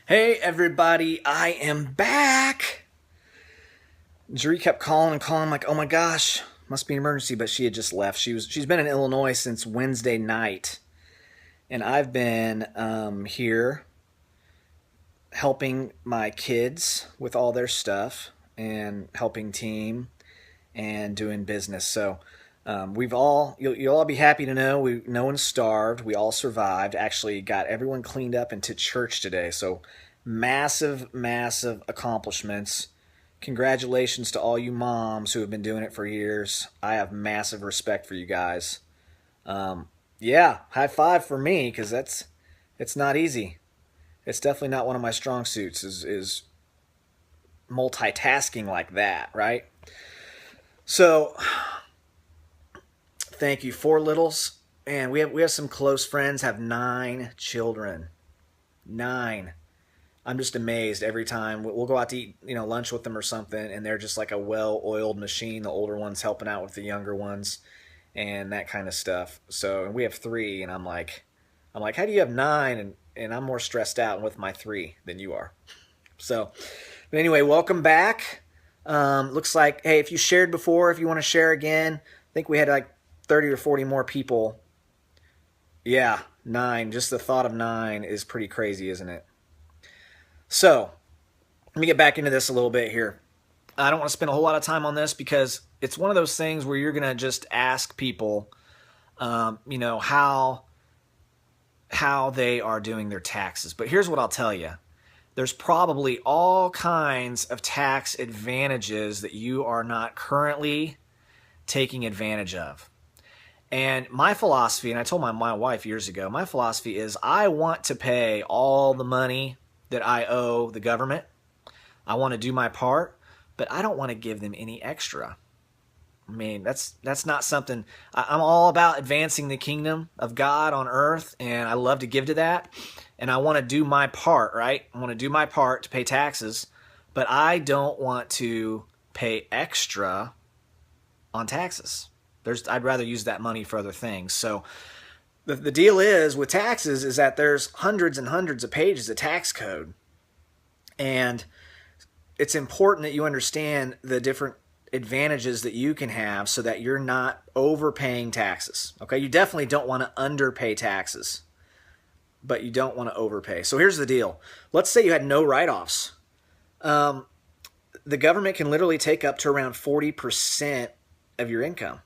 Hey everybody, I am back. Jerry kept calling and calling, like, oh my gosh, must be an emergency, but she had just left. She's been in Illinois since Wednesday night, and I've been here helping my kids with all their stuff and helping team and doing business. So you'll all be happy to know no one starved. We all survived. Actually, got everyone cleaned up into church today. So massive, massive accomplishments. Congratulations to all you moms who have been doing it for years. I have massive respect for you guys. Yeah, high five for me because it's not easy. It's definitely not one of my strong suits. Is multitasking like that, right? So thank you, four littles, and we have some close friends. Have 9 children, 9. I'm just amazed every time we'll go out to eat, lunch with them or something, and they're just like a well-oiled machine. The older ones helping out with the younger ones, and that kind of stuff. So, and we have 3, and I'm like, how do you have 9? And I'm more stressed out with my 3 than you are. So, but anyway, welcome back. Looks like, hey, if you shared before, if you want to share again, I think we had like 30 or 40 more people. Yeah, 9. Just the thought of 9 is pretty crazy, isn't it? So, let me get back into this a little bit here. I don't want to spend a whole lot of time on this because it's one of those things where you're going to just ask people, how they are doing their taxes. But here's what I'll tell you. There's probably all kinds of tax advantages that you are not currently taking advantage of. And my philosophy, and I told my wife years ago, my philosophy is I want to pay all the money that I owe the government. I want to do my part, but I don't want to give them any extra. I mean, that's not something. I'm all about advancing the kingdom of God on earth, and I love to give to that. And I want to do my part, right? I want to do my part to pay taxes, but I don't want to pay extra on taxes. I'd rather use that money for other things. So the deal is with taxes is that there's hundreds and hundreds of pages of tax code. And it's important that you understand the different advantages that you can have so that you're not overpaying taxes. Okay, you definitely don't want to underpay taxes, but you don't want to overpay. So here's the deal. Let's say you had no write-offs. The government can literally take up to around 40% of your income.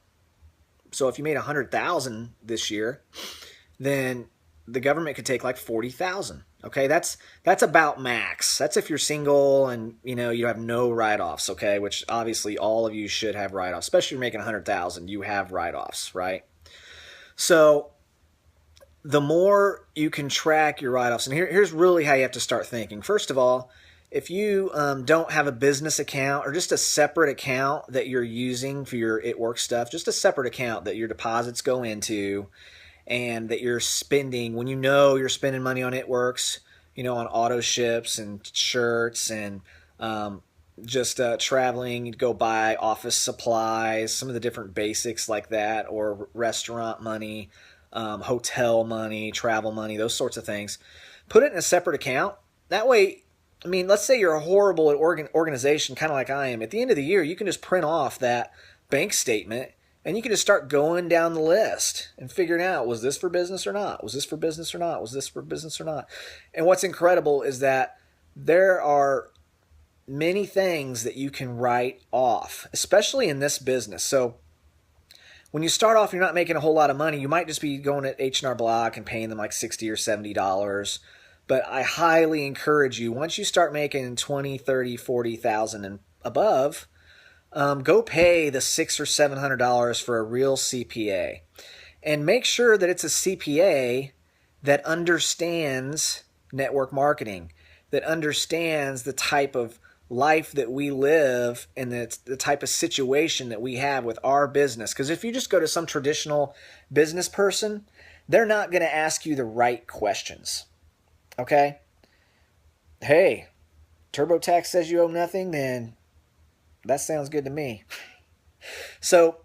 So if you made $100,000 this year, then the government could take like $40,000. Okay, that's about max. That's if you're single and you have no write-offs. Okay, which obviously all of you should have write-offs, especially if you're making $100,000. You have write-offs, right? So the more you can track your write-offs, and here's really how you have to start thinking. First of all, if you don't have a business account or just a separate account that you're using for your It Works stuff, just a separate account that your deposits go into and that you're spending when you're spending money on It Works, on auto ships and shirts and just traveling, you'd go buy office supplies, some of the different basics like that, or restaurant money, hotel money, travel money, those sorts of things. Put it in a separate account. That way, let's say you're horrible at organization, kind of like I am. At the end of the year, you can just print off that bank statement and you can just start going down the list and figuring out, was this for business or not? Was this for business or not? Was this for business or not? And what's incredible is that there are many things that you can write off, especially in this business. So when you start off, you're not making a whole lot of money. You might just be going at H&R Block and paying them like $60 or $70. But I highly encourage you, once you start making $20,000, $30,000, $40,000 and above, go pay the $600 or $700 for a real CPA. And make sure that it's a CPA that understands network marketing, that understands the type of life that we live and the type of situation that we have with our business. Because if you just go to some traditional business person, they're not going to ask you the right questions. Okay? Hey, TurboTax says you owe nothing, then that sounds good to me. So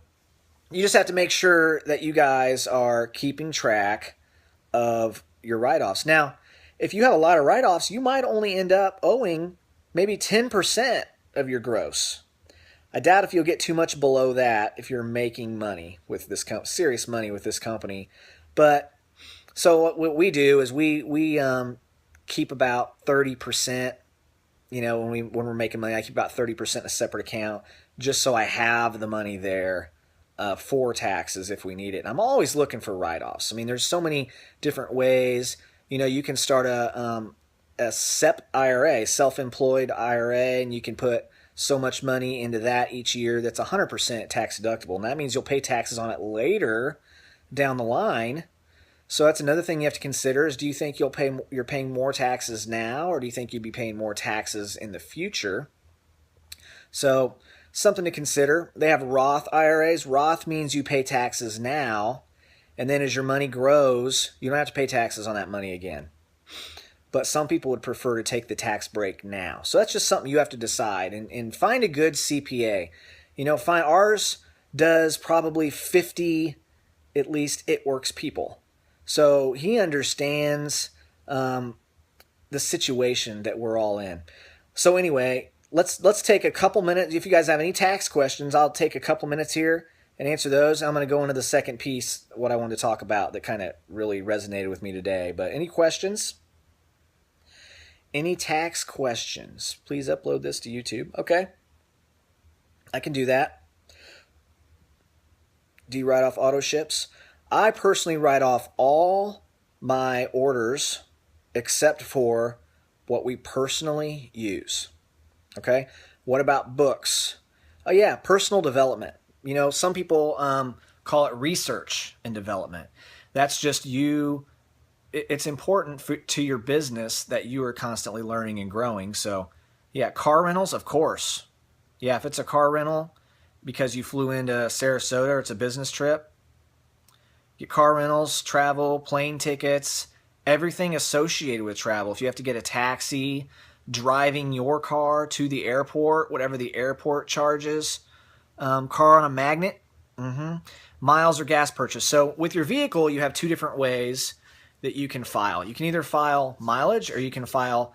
you just have to make sure that you guys are keeping track of your write-offs. Now, if you have a lot of write-offs, you might only end up owing maybe 10% of your gross. I doubt if you'll get too much below that if you're making money with this serious money with this company. But so what we do is we keep about 30%. You know, when we're making money, I keep about 30% in a separate account just so I have the money there for taxes if we need it. And I'm always looking for write-offs. I mean, there's so many different ways. You know, you can start a SEP IRA, self-employed IRA, and you can put so much money into that each year that's 100% tax deductible. And that means you'll pay taxes on it later down the line. So that's another thing you have to consider is, do you think you're paying more taxes now, or do you think you'd be paying more taxes in the future? So something to consider. They have Roth IRAs. Roth means you pay taxes now, and then as your money grows, you don't have to pay taxes on that money again. But some people would prefer to take the tax break now. So that's just something you have to decide, and find a good CPA. You know, ours does probably 50, at least, It Works people. So he understands the situation that we're all in. So anyway, let's take a couple minutes. If you guys have any tax questions, I'll take a couple minutes here and answer those. I'm going to go into the second piece, what I wanted to talk about that kind of really resonated with me today. But any questions? Any tax questions? Please upload this to YouTube. Okay. I can do that. Do you write off auto ships? I personally write off all my orders except for what we personally use. Okay? What about books? Oh yeah, personal development. You know, some people call it research and development. That's just you. It's important to your business that you are constantly learning and growing. So yeah, car rentals, of course. Yeah, if it's a car rental because you flew into Sarasota or it's a business trip, get car rentals, travel, plane tickets, everything associated with travel. If you have to get a taxi, driving your car to the airport, whatever the airport charges, car on a magnet, miles or gas purchase. So with your vehicle, you have two different ways that you can file. You can either file mileage or you can file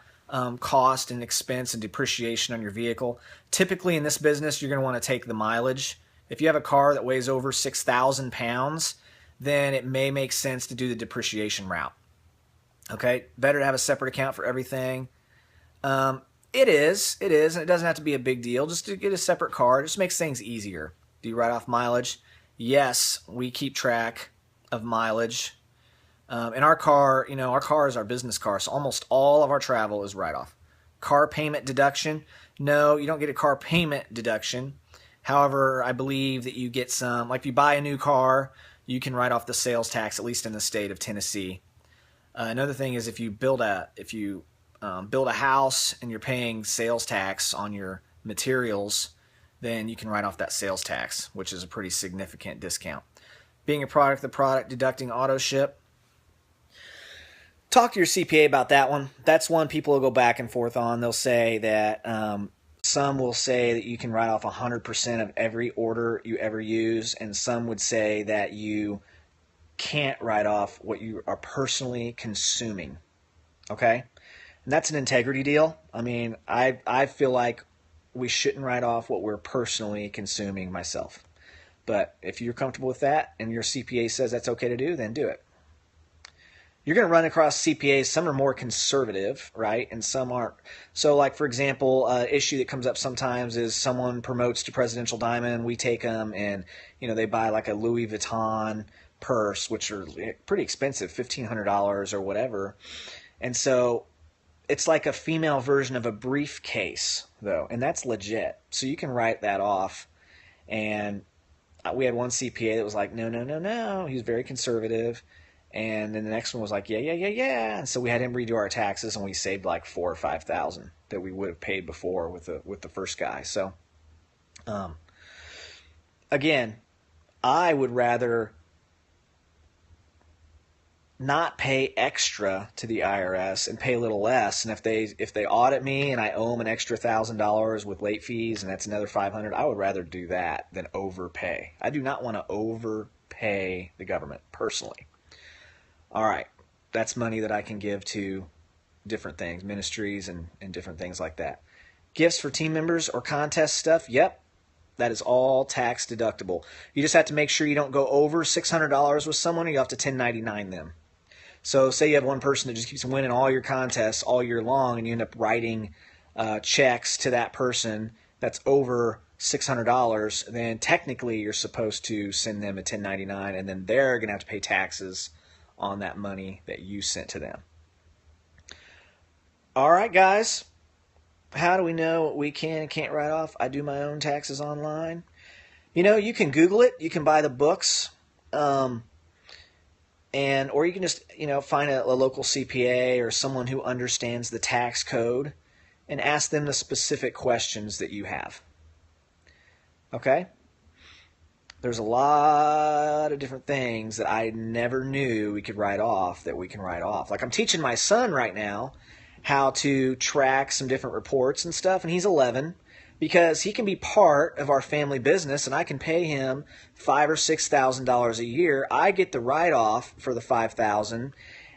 cost and expense and depreciation on your vehicle. Typically in this business, you're going to want to take the mileage. If you have a car that weighs over 6,000 pounds, then it may make sense to do the depreciation route. Okay, better to have a separate account for everything. It is, and it doesn't have to be a big deal. Just to get a separate car, it just makes things easier. Do you write off mileage? Yes, we keep track of mileage. In our car, you know, our car is our business car, so almost all of our travel is write-off. Car payment deduction? No, you don't get a car payment deduction. However, I believe that you get some, like if you buy a new car, you can write off the sales tax, at least in the state of Tennessee. Another thing is if you build a house and you're paying sales tax on your materials, then you can write off that sales tax, which is a pretty significant discount. Being a product, the product, deducting auto ship. Talk to your CPA about that one. That's one people will go back and forth on. They'll say that some will say that you can write off 100% of every order you ever use, and some would say that you can't write off what you are personally consuming. Okay? And that's an integrity deal. I mean, I feel like we shouldn't write off what we're personally consuming myself. But if you're comfortable with that and your CPA says that's okay to do, then do it. You're going to run across CPAs. Some are more conservative, right? And some aren't. So like, for example, an issue that comes up sometimes is someone promotes to Presidential Diamond. We take them and, you know, they buy like a Louis Vuitton purse, which are pretty expensive, $1,500 or whatever. And so it's like a female version of a briefcase, though, and that's legit. So you can write that off. And we had one CPA that was like, no, no, no, no. He was very conservative. And then the next one was like, yeah. And so we had him redo our taxes, and we saved like $4,000 or $5,000 that we would have paid before with the first guy. So, again, I would rather not pay extra to the IRS and pay a little less. And if they audit me and I owe them an extra $1,000 with late fees, and that's another $500, I would rather do that than overpay. I do not want to overpay the government personally. All right, that's money that I can give to different things, ministries and different things like that. Gifts for team members or contest stuff, yep, that is all tax deductible. You just have to make sure you don't go over $600 with someone, or you have to 1099 them. So say you have one person that just keeps winning all your contests all year long, and you end up writing checks to that person that's over $600, then technically you're supposed to send them a 1099, and then they're going to have to pay taxes on that money that you sent to them. All right, guys. How do we know what we can and can't write off? I do my own taxes online. You know, you can Google it. You can buy the books. Or you can just, find a local CPA or someone who understands the tax code and ask them the specific questions that you have. Okay? There's a lot of different things that I never knew we could write off that we can write off. Like I'm teaching my son right now how to track some different reports and stuff, and he's 11, because he can be part of our family business, and I can pay him $5,000 or $6,000 a year. I get the write-off for the $5,000,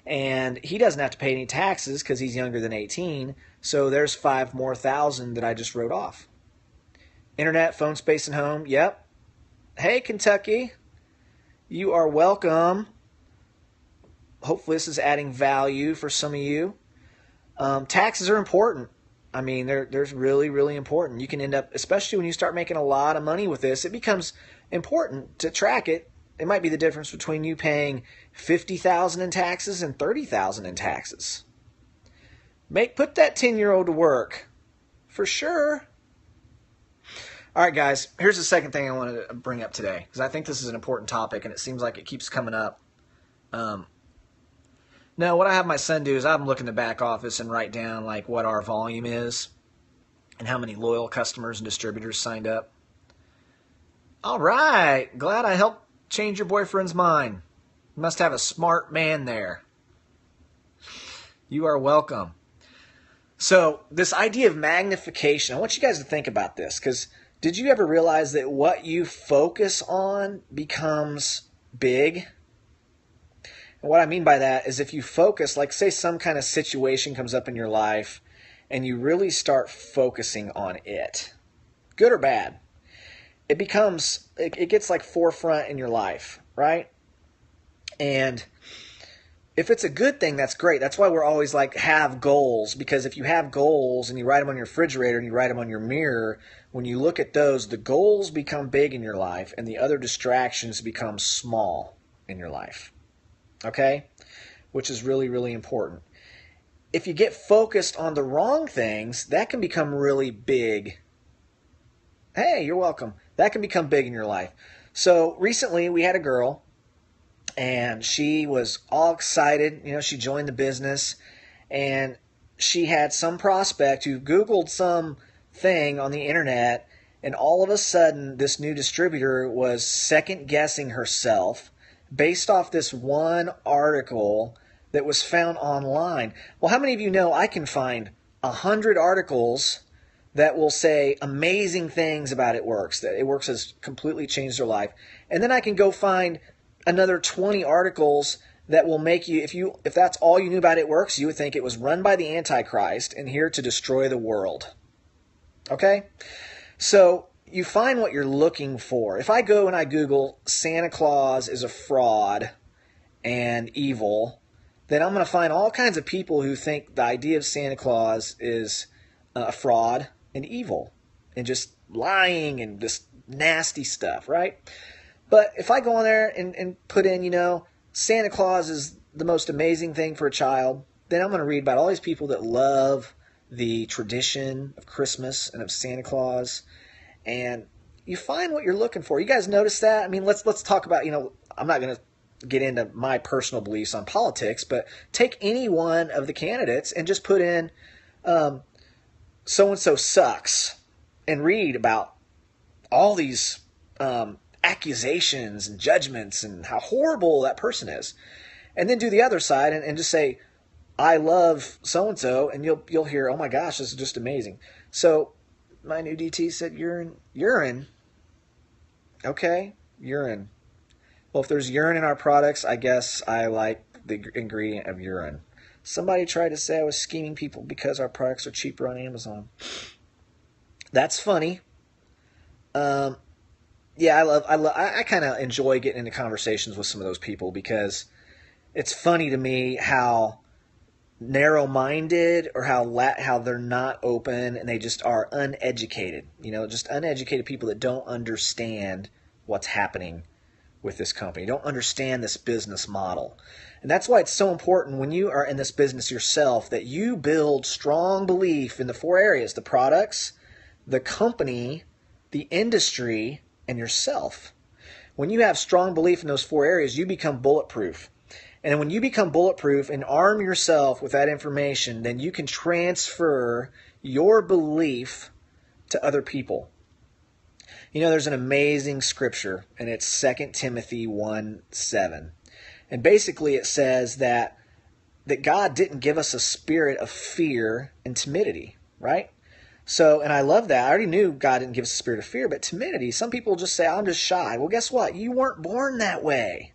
and he doesn't have to pay any taxes because he's younger than 18. So there's $5,000 more that I just wrote off. Internet, phone, space, and home. Yep. Hey, Kentucky, you are welcome. Hopefully this is adding value for some of you. Taxes are important. I mean, they're really, really important. You can end up, especially when you start making a lot of money with this, it becomes important to track it. It might be the difference between you paying $50,000 in taxes and $30,000 in taxes. Put that 10-year-old to work, for sure. All right, guys, here's the second thing I wanted to bring up today, because I think this is an important topic, and it seems like it keeps coming up. Now, what I have my son do is I'm looking in the back office and write down like what our volume is and how many loyal customers and distributors signed up. All right, glad I helped change your boyfriend's mind. You must have a smart man there. You are welcome. So this idea of magnification, I want you guys to think about this, because did you ever realize that what you focus on becomes big? And what I mean by that is if you focus, like say some kind of situation comes up in your life and you really start focusing on it, good or bad, it gets like forefront in your life, right? And if it's a good thing, that's great. That's why we're always like, have goals, because if you have goals and you write them on your refrigerator and you write them on your mirror, when you look at those, the goals become big in your life and the other distractions become small in your life. Okay? Which is really, really important. If you get focused on the wrong things, that can become really big. Hey, you're welcome. That can become big in your life. So recently we had a girl, and she was all excited. She joined the business, and she had some prospect who Googled some thing on the internet, and all of a sudden this new distributor was second guessing herself based off this one article that was found online. Well, how many of you know I can find 100 articles that will say amazing things about It Works, that It Works has completely changed their life, and then I can go find another 20 articles that will make you, if that's all you knew about It Works, you would think it was run by the Antichrist and here to destroy the world. Okay? So you find what you're looking for. If I go and I Google Santa Claus is a fraud and evil, then I'm going to find all kinds of people who think the idea of Santa Claus is a fraud and evil and just lying and just nasty stuff, right? But if I go on there and put in, Santa Claus is the most amazing thing for a child, then I'm going to read about all these people that love the tradition of Christmas and of Santa Claus, and you find what you're looking for. You guys notice that? I mean, let's talk about, I'm not going to get into my personal beliefs on politics, but take any one of the candidates and just put in so-and-so sucks and read about all these accusations and judgments and how horrible that person is. And then do the other side and just say, I love so-and-so, and you'll hear, oh my gosh, this is just amazing. So my new DT said urine. Okay, urine. Well, if there's urine in our products, I guess I like the ingredient of urine. Somebody tried to say I was scheming people because our products are cheaper on Amazon. That's funny. Yeah, I kind of enjoy getting into conversations with some of those people because it's funny to me how narrow-minded or how they're not open and they just are uneducated. Just uneducated people that don't understand what's happening with this company, don't understand this business model. And that's why it's so important when you are in this business yourself that you build strong belief in the 4 areas: the products, the company, the industry, and yourself. When you have strong belief in those 4 areas, you become bulletproof. And when you become bulletproof and arm yourself with that information, then you can transfer your belief to other people. There's an amazing scripture, and it's 2 Timothy 1:7. And basically it says that God didn't give us a spirit of fear and timidity, right? So, and I love that. I already knew God didn't give us a spirit of fear, but timidity, some people just say, I'm just shy. Well, guess what? You weren't born that way.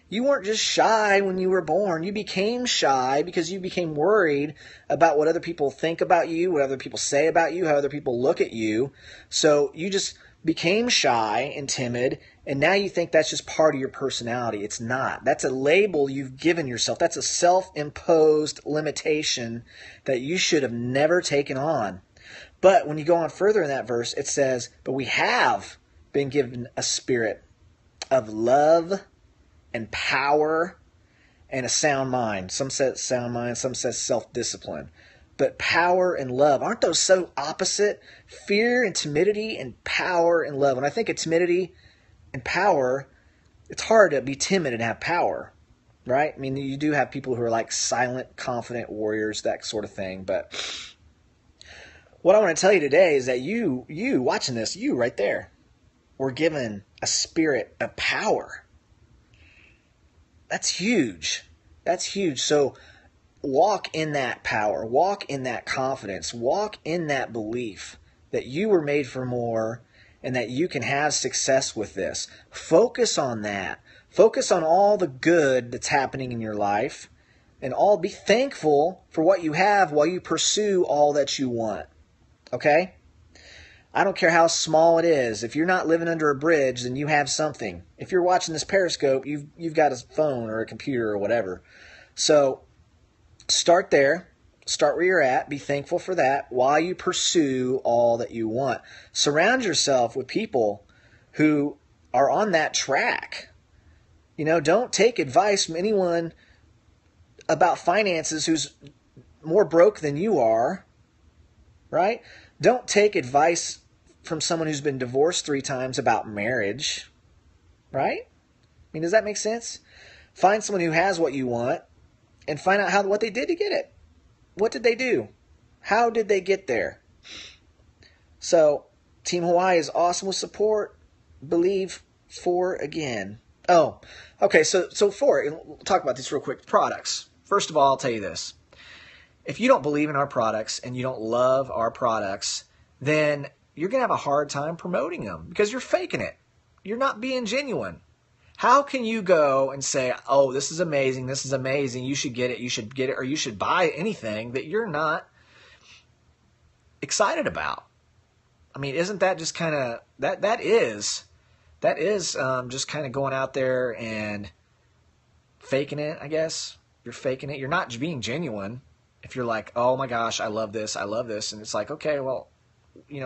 You weren't just shy when you were born. You became shy because you became worried about what other people think about you, what other people say about you, how other people look at you. So you just became shy and timid, and now you think that's just part of your personality. It's not. That's a label you've given yourself. That's a self-imposed limitation that you should have never taken on. But when you go on further in that verse, it says, but we have been given a spirit of love and power and a sound mind. Some says sound mind, some says self-discipline. But power and love, aren't those so opposite? Fear and timidity and power and love. When I think of timidity and power, it's hard to be timid and have power, right? I mean, you do have people who are like silent, confident warriors, that sort of thing. But what I want to tell you today is that you watching this, you right there, were given a spirit of power. That's huge. That's huge. So walk in that power. Walk in that confidence. Walk in that belief that you were made for more and that you can have success with this. Focus on that. Focus on all the good that's happening in your life and be thankful for what you have while you pursue all that you want. Okay? I don't care how small it is. If you're not living under a bridge, then you have something. If you're watching this Periscope, you've got a phone or a computer or whatever. So start there. Start where you're at. Be thankful for that while you pursue all that you want. Surround yourself with people who are on that track. Don't take advice from anyone about finances who's more broke than you are, right? Don't take advice from someone who's been divorced 3 times about marriage, right? I mean, does that make sense? Find someone who has what you want and find out what they did to get it. What did they do? How did they get there? So, Team Hawaii is awesome with support. Believe 4 again. Oh, okay, so 4, we'll talk about this real quick. Products. First of all, I'll tell you this. If you don't believe in our products and you don't love our products, then you're going to have a hard time promoting them because you're faking it. You're not being genuine. How can you go and say, oh, this is amazing, you should get it, or you should buy anything that you're not excited about? I mean, isn't that just kind of, that is just kind of going out there and faking it, I guess. You're faking it. You're not being genuine. If you're like, oh my gosh, I love this, and it's like, okay, well,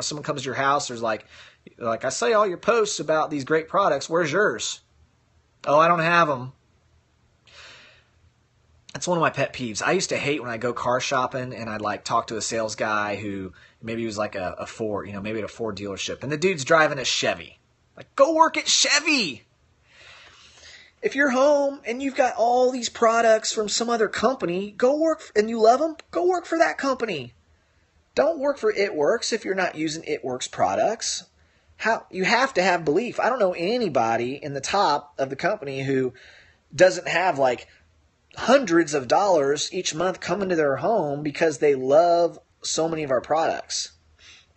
someone comes to your house, there's like I say all your posts about these great products, where's yours? Oh, I don't have them. That's one of my pet peeves. I used to hate when I go car shopping and I'd talk to a sales guy who maybe he was like a Ford, maybe at a Ford dealership, and the dude's driving a Chevy. Like, go work at Chevy. If you're home and you've got all these products from some other company, go work, and you love them, go work for that company. Don't work for It Works if you're not using It Works products. You have to have belief. I don't know anybody in the top of the company who doesn't have hundreds of dollars each month coming to their home because they love so many of our products.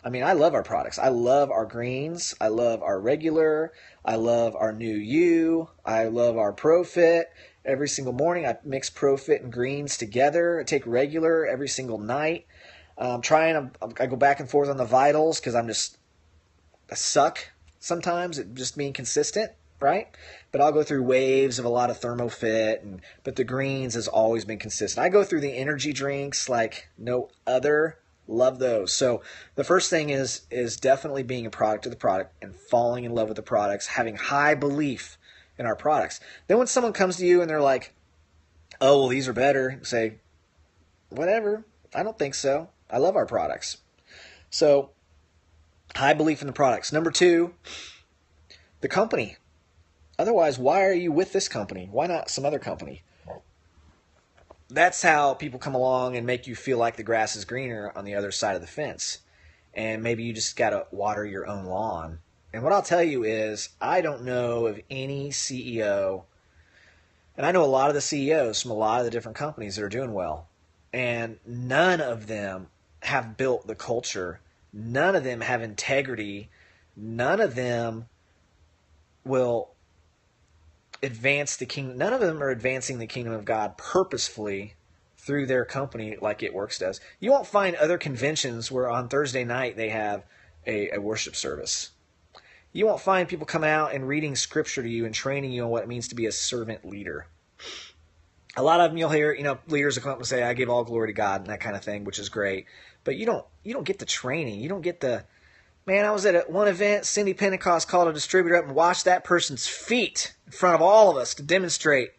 I mean, I love our products. I love our greens. I love our regular. I love our New You. I love our ProFit. every single morning. I mix ProFit and greens together. I take regular every single night. I go back and forth on the vitals because I suck sometimes at just being consistent, right? But I'll go through waves of a lot of ThermoFit, but the greens has always been consistent. I go through the energy drinks like no other. Love those. So the first thing is definitely being a product of the product and falling in love with the products, having high belief in our products. Then when someone comes to you and they're like, oh, well, these are better, say, whatever. I don't think so. I love our products. So high belief in the products. Number 2, the company. Otherwise, why are you with this company? Why not some other company? That's how people come along and make you feel like the grass is greener on the other side of the fence. And maybe you just got to water your own lawn. And what I'll tell you is I don't know of any CEO, and I know a lot of the CEOs from a lot of the different companies that are doing well, and none of them have built the culture. None of them have integrity. None of them will advance the kingdom. None of them are advancing the kingdom of God purposefully through their company like It Works does. You won't find other conventions where on Thursday night they have a worship service. You won't find people coming out and reading scripture to you and training you on what it means to be a servant leader. A lot of them you'll hear, leaders will come up and say, I give all glory to God and that kind of thing, which is great. But you don't get the training. You don't get the, man, I was at one event, Cindy Pentecost called a distributor up and washed that person's feet in front of all of us to demonstrate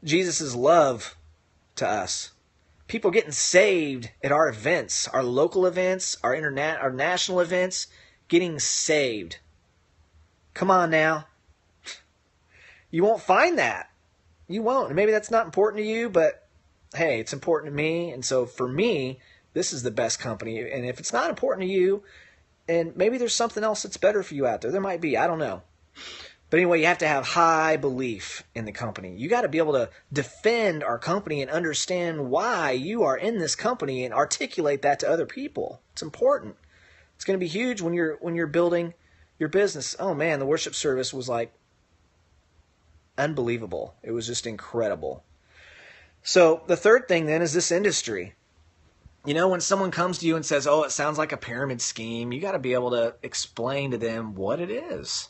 Jesus' love to us. People getting saved at our events, our local events, our national events, getting saved. Come on now. You won't find that. You won't. And maybe that's not important to you, but hey, it's important to me. And so for me, this is the best company. And if it's not important to you, and maybe there's something else that's better for you out there. There might be. I don't know. But anyway, you have to have high belief in the company. You got to be able to defend our company and understand why you are in this company and articulate that to other people. It's important. It's going to be huge when you're building your business. Oh man, the worship service was like unbelievable. It was just incredible. So the third thing then is this industry. When someone comes to you and says, oh, it sounds like a pyramid scheme, you got to be able to explain to them what it is.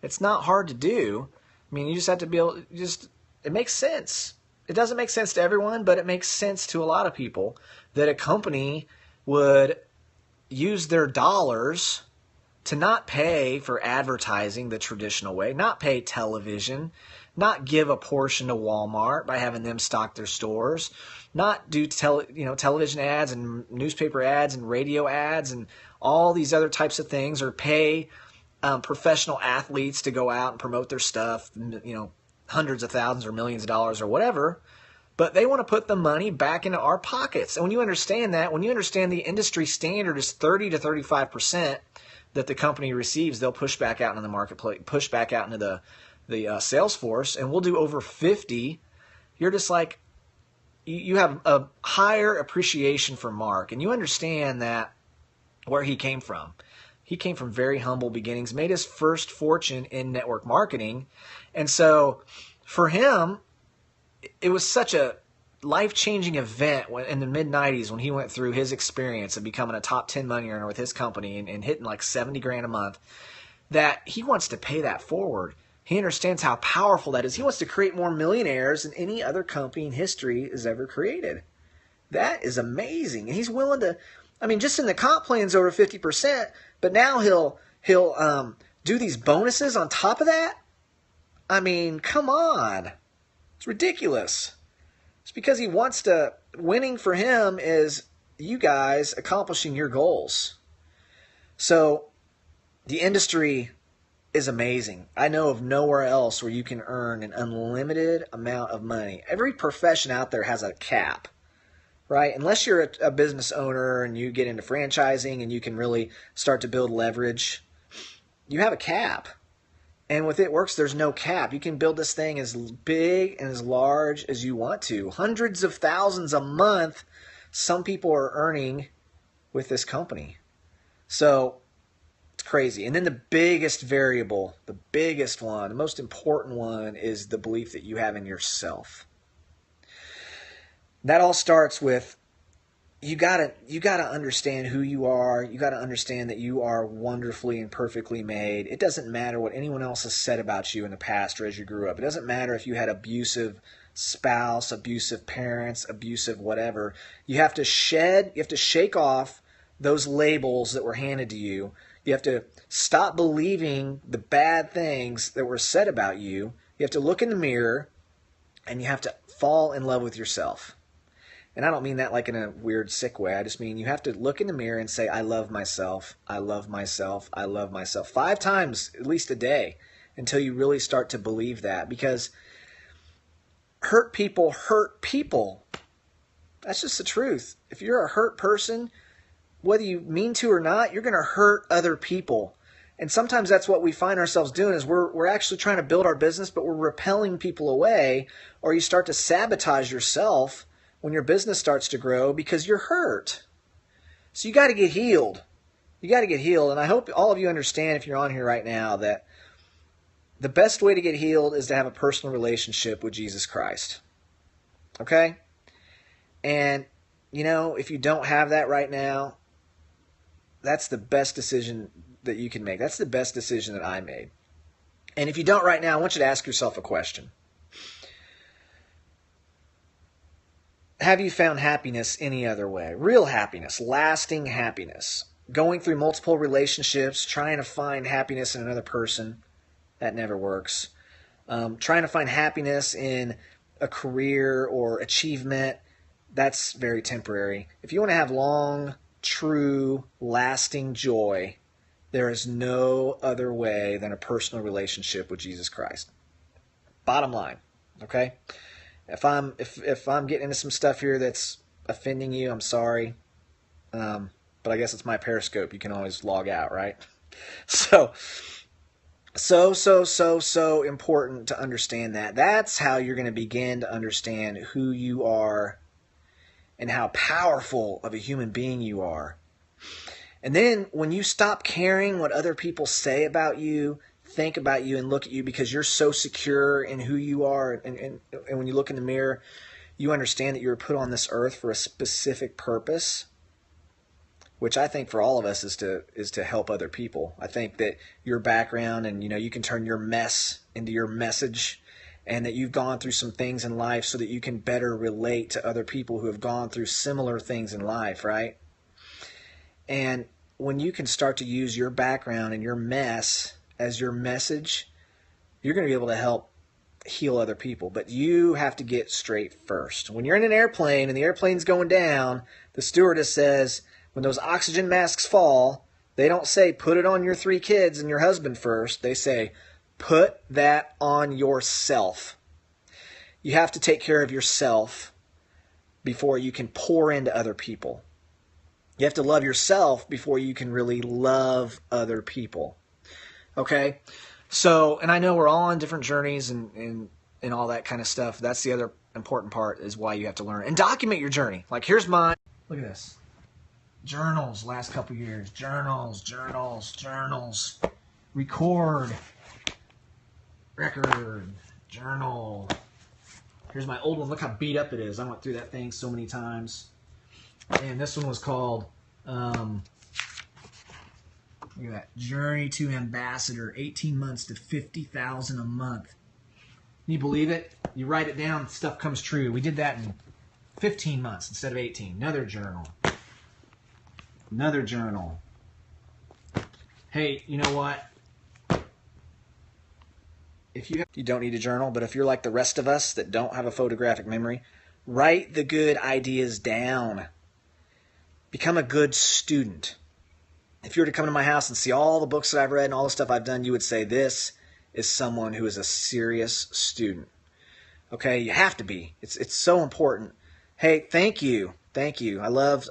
It's not hard to do. I mean, you just have to be able to it makes sense. It doesn't make sense to everyone, but it makes sense to a lot of people that a company would use their dollars to not pay for advertising the traditional way, not pay television, not give a portion to Walmart by having them stock their stores, not do television ads and newspaper ads and radio ads and all these other types of things, or pay professional athletes to go out and promote their stuff, hundreds of thousands or millions of dollars or whatever. But they want to put the money back into our pockets. And when you understand that, when you understand the industry standard is 30 to 35% that the company receives, they'll push back out into the marketplace, push back out into the sales force, and we'll do over 50. You're just like, you have a higher appreciation for Mark, and you understand that where he came from. He came from very humble beginnings, made his first fortune in network marketing. And so for him, it was such a life-changing event in the mid-90s when he went through his experience of becoming a top 10 money earner with his company and hitting like 70 grand a month, that he wants to pay that forward. He understands how powerful that is. He wants to create more millionaires than any other company in history has ever created. That is amazing. And he's willing to, just in the comp plan's over 50%, but now he'll do these bonuses on top of that? Come on. It's ridiculous. It's because he wants to, winning for him is you guys accomplishing your goals. So the industry is amazing. I know of nowhere else where you can earn an unlimited amount of money. Every profession out there has a cap, right? Unless you're a business owner and you get into franchising and you can really start to build leverage, you have a cap. And with It Works, there's no cap. You can build this thing as big and as large as you want to. Hundreds of thousands a month, some people are earning with this company. So it's crazy. And then the biggest variable, the biggest one, the most important one is the belief that you have in yourself. That all starts with you gotta understand who you are. You gotta understand that you are wonderfully and perfectly made. It doesn't matter what anyone else has said about you in the past or as you grew up. It doesn't matter if you had abusive spouse, abusive parents, abusive whatever. You have to shake off those labels that were handed to you. You have to stop believing the bad things that were said about you. You have to look in the mirror and you have to fall in love with yourself. And I don't mean that like in a weird, sick way. I just mean you have to look in the mirror and say, I love myself, I love myself, I love myself. 5 times, at least a day, until you really start to believe that. Because hurt people hurt people. That's just the truth. If you're a hurt person, whether you mean to or not, you're going to hurt other people. And sometimes that's what we find ourselves doing is we're actually trying to build our business, but we're repelling people away, or you start to sabotage yourself when your business starts to grow because you're hurt. So you got to get healed. You got to get healed. And I hope all of you understand, if you're on here right now, that the best way to get healed is to have a personal relationship with Jesus Christ. Okay? And, you know, if you don't have that right now, that's the best decision that you can make. That's the best decision that I made. And if you don't right now, I want you to ask yourself a question. Have you found happiness any other way? Real happiness, lasting happiness. Going through multiple relationships, trying to find happiness in another person, that never works. Trying to find happiness in a career or achievement, that's very temporary. If you want to have long, true, lasting joy, there is no other way than a personal relationship with Jesus Christ. Bottom line, okay? If I'm getting into some stuff here that's offending you, I'm sorry. But I guess it's my Periscope. You can always log out, right? So important to understand that. That's how you're going to begin to understand who you are and how powerful of a human being you are. And then when you stop caring what other people say about you, think about you and look at you because you're so secure in who you are, and when you look in the mirror, you understand that you were put on this earth for a specific purpose, which I think for all of us is to help other people. I think that your background and you can turn your mess into your message, and that you've gone through some things in life so that you can better relate to other people who have gone through similar things in life, right? And when you can start to use your background and your mess as your message, you're going to be able to help heal other people. But you have to get straight first. When you're in an airplane and the airplane's going down, the stewardess says, when those oxygen masks fall, they don't say, put it on your 3 kids and your husband first. They say, put that on yourself. You have to take care of yourself before you can pour into other people. You have to love yourself before you can really love other people. Okay? So, and I know we're all on different journeys and all that kind of stuff. That's the other important part, is why you have to learn. And document your journey. Like, here's mine. Look at this. Journals, last couple years. Journals. Record. Record. Journal. Here's my old one. Look how beat up it is. I went through that thing so many times. And this one was called, look at that, Journey to Ambassador, 18 months to 50,000 a month. Can you believe it? You write it down, stuff comes true. We did that in 15 months instead of 18. Another journal. Hey, you know what? You don't need a journal, but if you're like the rest of us that don't have a photographic memory, write the good ideas down. Become a good student. If you were to come to my house and see all the books that I've read and all the stuff I've done, you would say, this is someone who is a serious student. Okay, you have to be. It's so important. Hey, thank you. I love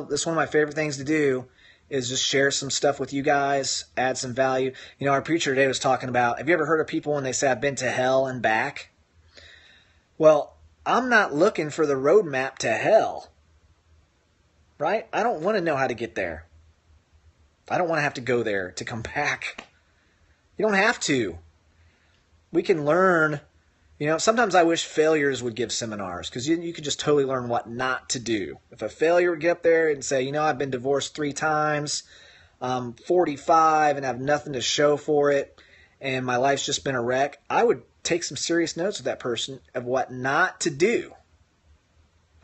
this is one of my favorite things to do, is just share some stuff with you guys, add some value. Our preacher today was talking about, have you ever heard of people when they say, I've been to hell and back? Well, I'm not looking for the roadmap to hell. Right? I don't want to know how to get there. I don't want to have to go there to come back. You don't have to. We can learn. Sometimes I wish failures would give seminars, because you could just totally learn what not to do. If a failure would get up there and say, I've been divorced 3 times, I'm 45 and have nothing to show for it, and my life's just been a wreck, I would take some serious notes with that person of what not to do.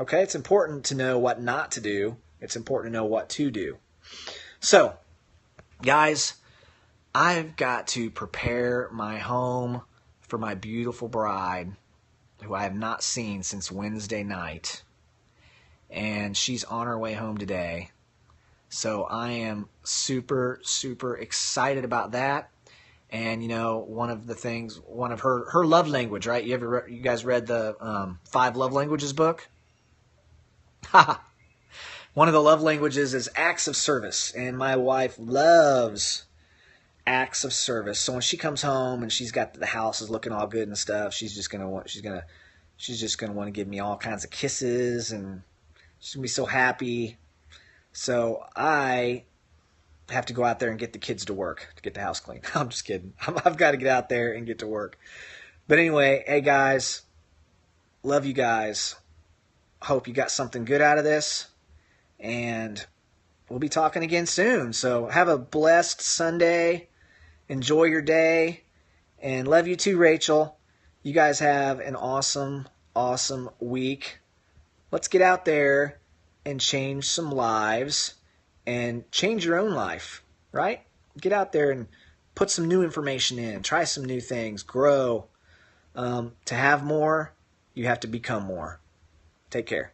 Okay, it's important to know what not to do. It's important to know what to do. So, guys, I've got to prepare my home for my beautiful bride, who I have not seen since Wednesday night. And she's on her way home today. So I am super, super excited about that. And, one of her love language, right? You guys read the 5 Love Languages book? One of the love languages is acts of service. And my wife loves acts of service. So when she comes home and she's got the house is looking all good and stuff, she's just gonna want to give me all kinds of kisses, and she's gonna be so happy. So I have to go out there and get the kids to work to get the house clean. I'm just kidding. I've got to get out there and get to work. But anyway, hey guys, love you guys. Hope you got something good out of this, and we'll be talking again soon. So have a blessed Sunday. Enjoy your day, and love you too, Rachel. You guys have an awesome, awesome week. Let's get out there and change some lives and change your own life, right? Get out there and put some new information in. Try some new things. Grow. To have more, you have to become more. Take care.